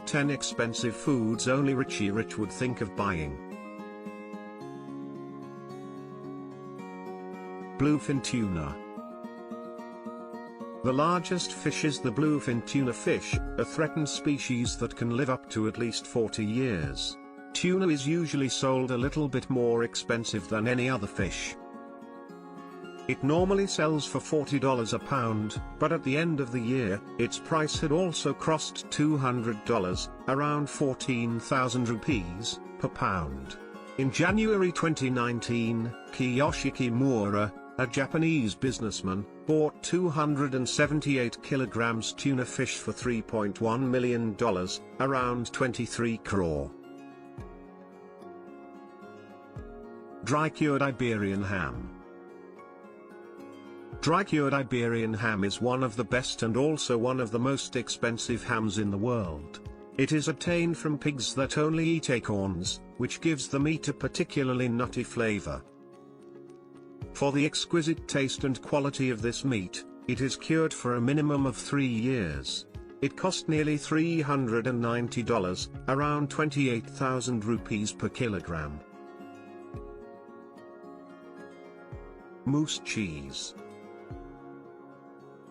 top 10 expensive foods only Richie Rich would think of buying. Bluefin tuna. The largest fish is the bluefin tuna fish, a threatened species that can live up to at least 40 years. Tuna is usually sold a little bit more expensive than any other fish. It normally sells for $40 a pound, but at the end of the year, its price had also crossed $200, around 14,000 rupees, per pound. In January 2019, Kiyoshi Kimura, a Japanese businessman, bought 278 kilograms tuna fish for $3.1 million, around 23 crore. Dry-cured Iberian ham. Dry-cured Iberian ham is one of the best and also one of the most expensive hams in the world. It is obtained from pigs that only eat acorns, which gives the meat a particularly nutty flavor. For the exquisite taste and quality of this meat, it is cured for a minimum of 3 years. It cost nearly $390, around 28,000 rupees per kilogram. Moose cheese.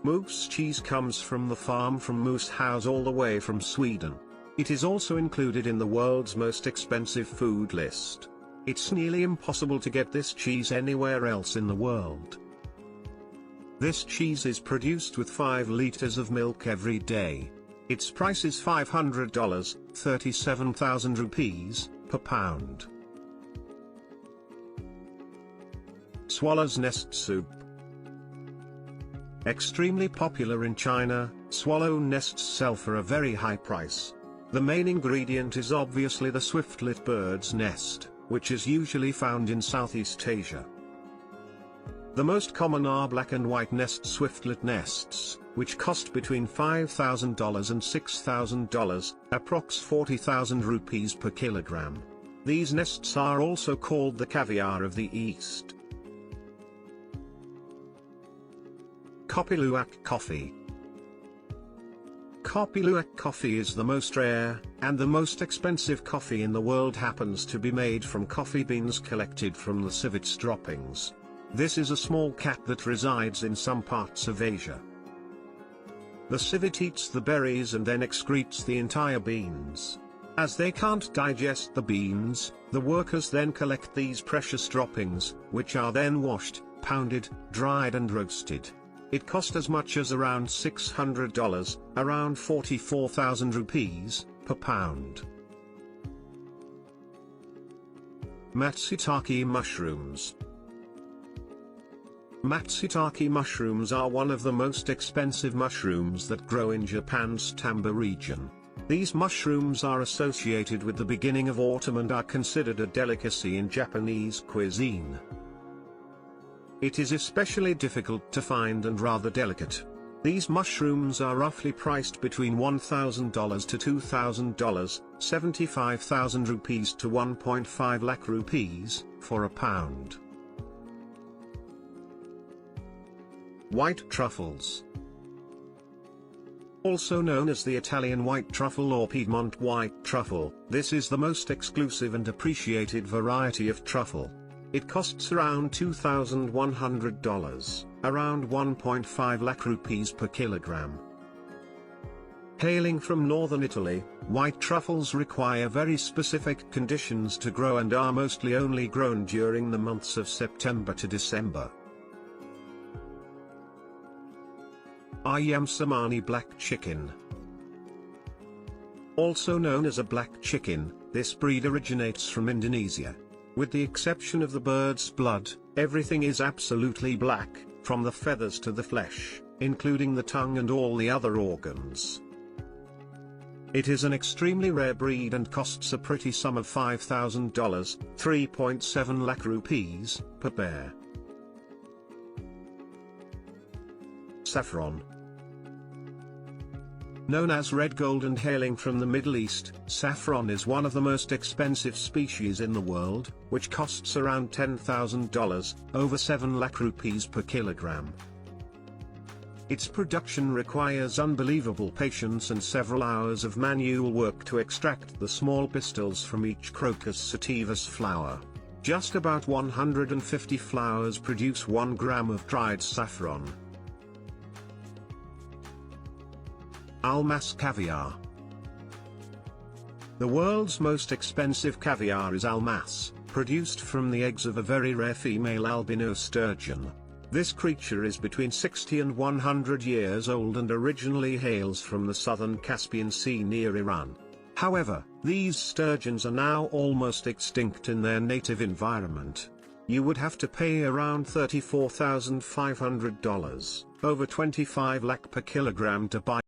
Moose cheese comes from the farm from Moose House all the way from Sweden. It is also included in the world's most expensive food list. It's nearly impossible to get this cheese anywhere else in the world. This cheese is produced with 5 liters of milk every day. Its price is $500, 37,000 rupees, per pound. Swallow's nest soup. Extremely popular in China, swallow nests sell for a very high price. The main ingredient is obviously the swiftlet bird's nest, which is usually found in Southeast Asia. The most common are black and white nest swiftlet nests, which cost between $5,000 and $6,000, approx 40,000 rupees per kilogram. These nests are also called the caviar of the East. Kopi Luwak coffee. Kopi Luwak coffee is the most rare, and the most expensive coffee in the world happens to be made from coffee beans collected from the civets droppings. This is a small cat that resides in some parts of Asia. The civet eats the berries and then excretes the entire beans. As they can't digest the beans, the workers then collect these precious droppings, which are then washed, pounded, dried and roasted. It cost as much as around $600, around 44,000 rupees, per pound. Matsutake mushrooms. Matsutake mushrooms are one of the most expensive mushrooms that grow in Japan's Tamba region. These mushrooms are associated with the beginning of autumn and are considered a delicacy in Japanese cuisine. It is especially difficult to find and rather delicate. These mushrooms are roughly priced between $1,000 to $2,000, 75,000 rupees to 1.5 lakh rupees, for a pound. White truffles. Also known as the Italian white truffle or Piedmont white truffle, this is the most exclusive and appreciated variety of truffle. It costs around $2,100, around 1.5 lakh rupees per kilogram. Hailing from northern Italy, white truffles require very specific conditions to grow and are mostly only grown during the months of September to December. Ayam Cemani black chicken. Also known as a black chicken, this breed originates from Indonesia. With the exception of the bird's blood, everything is absolutely black, from the feathers to the flesh, including the tongue and all the other organs. It is an extremely rare breed and costs a pretty sum of $5,000, 3.7 lakh rupees, per pair. Saffron. Known as red gold and hailing from the Middle East, saffron is one of the most expensive species in the world, which costs around $10,000, over 7 lakh rupees per kilogram. Its production requires unbelievable patience and several hours of manual work to extract the small pistils from each Crocus sativus flower. Just about 150 flowers produce 1 gram of dried saffron. Almas caviar. The world's most expensive caviar is almas, produced from the eggs of a very rare female albino sturgeon. This creature is between 60 and 100 years old and originally hails from the southern Caspian Sea near Iran. However, these sturgeons are now almost extinct in their native environment. You would have to pay around $34,500, over 25 lakh per kilogram to buy